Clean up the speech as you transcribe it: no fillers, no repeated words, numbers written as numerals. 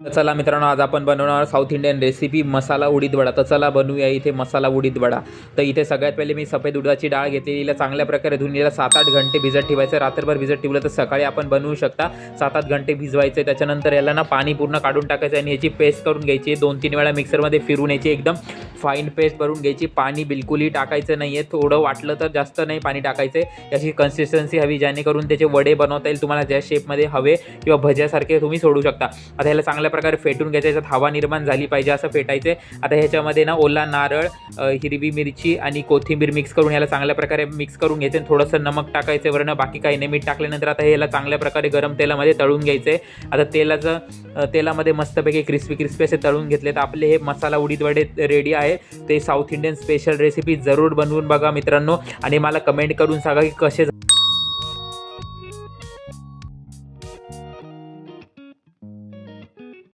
तर चला मित्रांनो, आज आपण बनवणार साऊथ इंडियन रेसिपी मसाला उडीद वडा. तर चला बनवूया इथे मसाला उडीद वडा. तर इथे सगळ्यात पहिले मी सफेद उडदाची डाळ घेतलेली चांगल्या प्रकारे धुवून हिला 7-8 घंटे भिजत ठेवायचं. रात्रभर भिजत ठेवलं तर सकाळी आपण बनवू शकता. 7-8 घंटे भिजवायचे. त्याच्यानंतर याला ना पाणी पूर्ण काढून टाकायचं आणि याची पेस्ट करून घ्यायची. 2-3 वेळा मिक्सरमध्ये फिरून यायची. एकदम फाईन पेस्ट बनवून घ्यायची. पाणी बिलकुलही टाकायचं नाही आहे. थोडं वाटलं तर जास्त नाही पाणी टाकायचं आहे. याची कन्सिस्टन्सी हवी जेणेकरून त्याचे वडे बनवता येईल. तुम्हाला ज्या शेपमध्ये हवे किंवा भज्यासारखे तुम्ही सोडू शकता. आता ह्याला चांगल्या प्रकारे फेटून घ्यायचं. याच्यात हवा निर्माण झाली पाहिजे असं फेटायचं. आता ह्याच्यामध्ये ना ओला नारळ, हिरवी मिरची आणि कोथिंबीर मिक्स करून याला चांगल्या प्रकारे मिक्स करून घ्यायचं. थोडंसं नमक टाकायचं वरनं, बाकी काही नाही. मीठ टाकल्यानंतर आता ह्याला चांगल्या प्रकारे गरम तेलामध्ये तळून घ्यायचं आहे. आता तेलामध्ये मस्तपैकी क्रिस्पी असे तळून घेतले तर आपले हे मसाला उडीद वडे रेडी आहे. ते साऊथ इंडियन स्पेशल रेसिपी जरूर बनवून बघा मित्रांनो आणि मला कमेंट करून सांगा की कसे